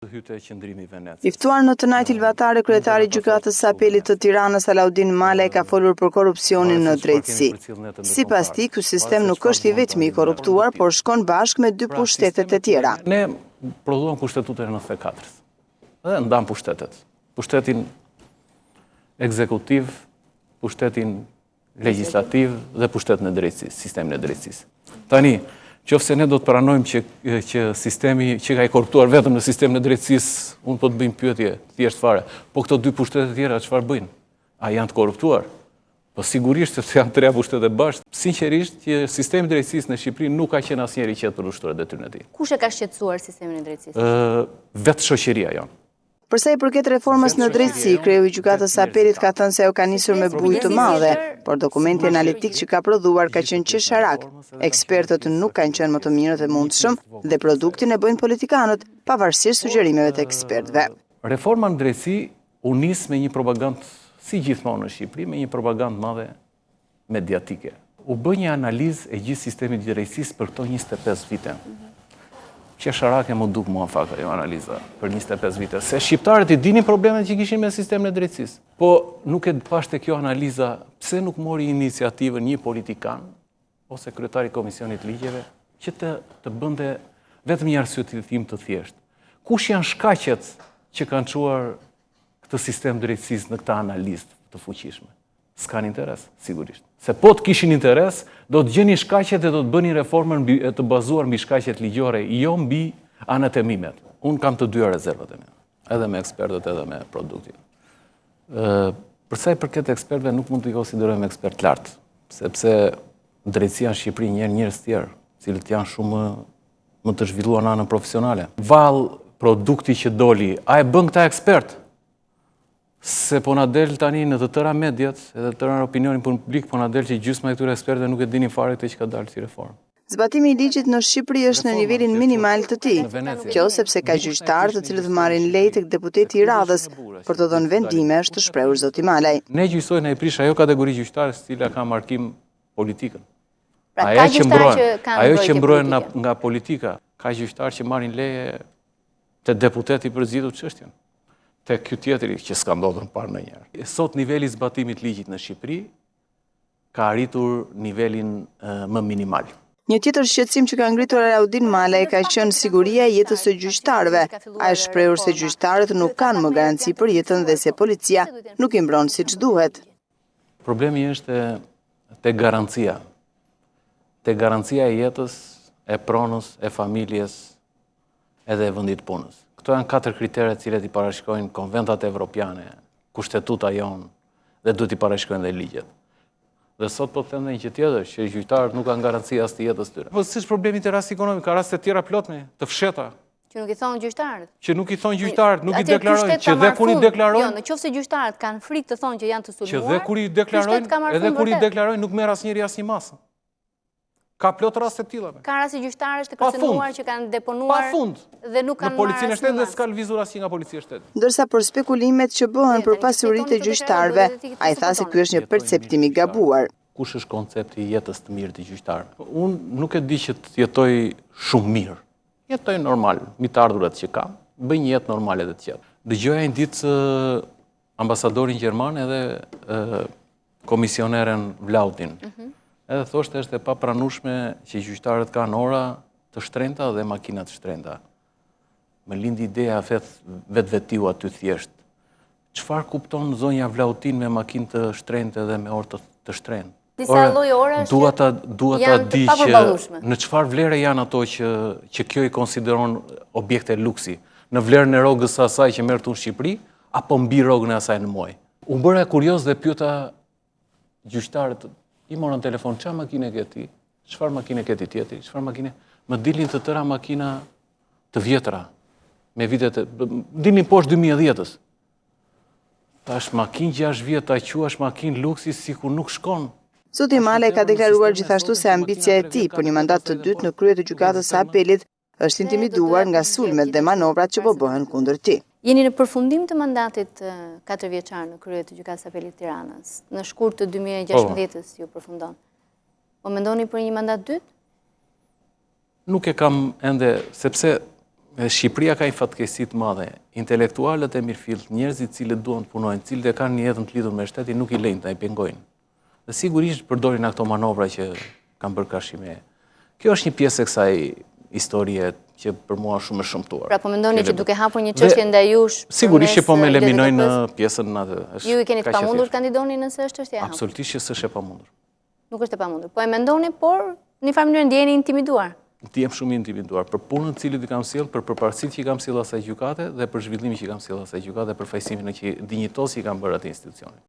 I ftuar në tënajt Ilvatare, kryetari i gjykatës së apelit të Tiranës Alaudin Malaj ka folur për korrupsionin në drejtësi. Sipas tij, ky sistem nuk është i vetmi i korruptuar, por shkon bashkë me 2 pushtetet e tjera. Ne prodhuam pushtetutën e 94-s. Dhe ndam pushtetet. Pushtetin ekzekutiv, pushtetin legjislativ dhe pushtetin e drejtësisë, sistemin e drejtësisë. Tani, qofse ne do të pranojmë që sistemi që ka i korruptuar vetëm në sistemin e drejtësisë, unë po të bëjmë pyetje thjesht fare, po këto 2 pushtete tjera çfarë bëjnë? A janë të korruptuar? Po sigurisht sepse janë 3 pushtete bashkë. Sinqerisht që sistemi i drejtësisë në Shqipëri nuk ka qenë asnjëri i qetë për ushtruar detyrën e tij. Kush e ka shqetësuar sistemin e drejtësisë? Vetë shoqëria jonë. Përsa i përket reformës në drejtësi, kreu i gjykatës së apelit ka thënë se ajo ka nisur me bujë të madhe, por dokumenti analitik që ka prodhuar ka qenë qesharak. Ekspertët nuk kanë qenë më të mirët e mundshëm dhe produktin e bëjnë politikanët, pavarësisht sugjerimeve të ekspertëve. Reforma në drejtësi u nis me një propagandë, si gjithmonë në Shqipëri, me një propagandë madhe mediatike. U bë një analizë e gjithë sistemit të drejtësisë për këto 25 vite. Qesharake më duk mua fakt ajo analiza për 25 vite. Se shqiptarët i dinin problemet që kishin me sistemin e drejtësisë. Po nuk e pashte kjo analiza, pse nuk mori iniciativën një politikan ose kryetari i Komisionit Ligjeve që të bënte vetëm një arsyetim të thjeshtë. Kush janë shkaqet që kanë çuar këtë sistem drejtësisë në këtë analizë të fuqishme? S'kan interes, sigurisht. Se po të kishin interes, do të gjeni shkaqet dhe do të bëni reformën të bazuar mbi shkaqet ligjore, jo mbi anët e mimet. Unë kam të 2 rezervat e mia, edhe me ekspertët, edhe me produktin. Përsa i përket ekspertëve, nuk mund të i konsiderojmë ekspert lartë, sepse drejtësia në Shqipëri njerë njerëz tjerë, cilët janë shumë më të zhvilluar në anën profesionale. Vallë produkti që doli, a e bën këta ekspert? Se po na del tani në të tëra mediat, edhe të tëra opinionin publik, po na del që gjysma e këtyre ekspertëve nuk e dinin fare këtë që ka dalë si reformë. Zbatimi i ligjit në Shqipëri është në nivelin minimal të tij. Kjo sepse ka gjyqtarë të cilët marrin lejë tek deputeti i radhës për të dhënë vendime, është shprehur zoti Malaj. Ne gjyqsojnë e prish ajo kategori gjyqtarësh e cila ka markim politikën. Pra ka gjyqtarë që kanë ajo që mbrohen nga politika, ka gjyqtarë që marrin leje te deputeti për zgjidhur çështjen. Te ky tjetri që s'ka ndodhur parë ndonjëherë. Sot niveli i zbatimit ligjit në Shqipëri ka arritur nivelin më minimal. Një tjetër shqetësim që ka ngritur Alaudin Malaj ka qenë siguria e jetës së gjyqtarëve. Ai është shprehur se gjyqtarët nuk kanë më garanci për jetën dhe se policia nuk i mbron siç duhet. Problemi është te garancia. Te garancia e jetës, e pronës, e familjes, edhe e vendit punës. Këto janë 4 kriteret cilet i parashikojnë konventat evropiane, kushtetuta jonë dhe duhet i parashikojnë dhe ligjet. Dhe sot po të them një që tjetër, që gjyqtarët nuk kanë garanci as të jetës tyre. Po s'është problemi te rasti ekonomik, ka raste tjera plotme, të fsheta. Që nuk i thonë gjyqtarët. Që nuk i thonë gjyqtarët, nuk i deklarojnë, që dhe kur i deklarojnë. Jo, nëse gjyqtarët kanë frikë të thonë që janë të sulmuar. Që dhe kur i deklarojnë, edhe kur i deklarojnë nuk merr asnjëri asnjë masë. Ka plot raste të tilla. Ka raste gjyqtarësh të kërcënuar që kanë deponuar dhe nuk kanë marrë në policinë e shtetit dhe s'ka lëvizur asnjë nga policia e shtetit. Ndërsa për spekulimet që bëhen për pasuritë e gjyqtarëve, ai tha se ky është një perceptim i gabuar. Kush është koncepti i jetës të mirë të gjyqtarëve? Unë nuk e di që të jetoj shumë mirë. Jetoj normal, mi të ardhurat që kam, bëj një jetë normale dhe të qetë. Dëgjoja një ditë ambasadorin gjerman edhe komisioneren Vlaudin. Edhe thoshte është e papranueshme që gjyqtarët kanë ora të shtrenjta dhe makina të shtrenjta. Më lindi ideja vetvetiu aty thjesht. Çfarë kupton zonja Vlaudin me makinë të shtrenjtë dhe me orë të shtrenjtë? Disa lloj orash janë të papërballueshme. Në çfarë vlere janë ato që kjo i konsideron objekte luksi? Në vlerën e rrogës së asaj që merr në Shqipëri apo mbi rrogën e asaj në muaj? U bëra kurioz dhe pyeta gjyqtarët. I morën telefon, çfarë makine ke ti? Çfarë makine ke ti tjetri? Çfarë makine? Më dilin të tëra makina të vjetra, me vitet, dilin poshtë 2010-s. Tash makinë 6 vjet ta quash makinë luksi sikur nuk shkon. Zoti Malaj ka deklaruar gjithashtu se ambicia e tij për një mandat të dytë në krye të gjykatës së apelit është intimiduar nga sulmet dhe manovrat që po bëhen kundër tij. Jeni në përfundim të mandatit 4 vjeçar në krye të gjykatës së apelit Tiranës. Në shkurt të 2016-s ju përfundon. Po mendoni për një mandat dytë? Nuk e kam ende, sepse Shqipëria ka një fatkeqësi të madhe. Intelektualët e mirëfillt, njerëzit cilët duan të punojnë, cilët e kanë një jetën të lidhur me shtetin, nuk i lejnë, ta i pengojnë. Dhe sigurisht përdorin ato manovra që kanë bërë Krashime. Kjo është një pjesë e kësaj historie që për mua shumë e shëmtuar. Pra po mendoni që duke hapur një çështje ndaj jush, sigurisht që po me eliminojnë në pjesën atë. Ju i keni të pamundur kandidoni nëse është çështja e hapur? Absolutisht që s'është e pamundur. Nuk është e pamundur. Po e mendoni, por në një farë mënyrë ndjeheni intimiduar. Ndihem shumë intimiduar për punën cilët i kam sjell, për përparësitë që i kam sjell asaj gjykate dhe për zhvillimin që i kam sjell asaj gjykate, për fajsimin që dinjitos që i kam bërë atë institucionit.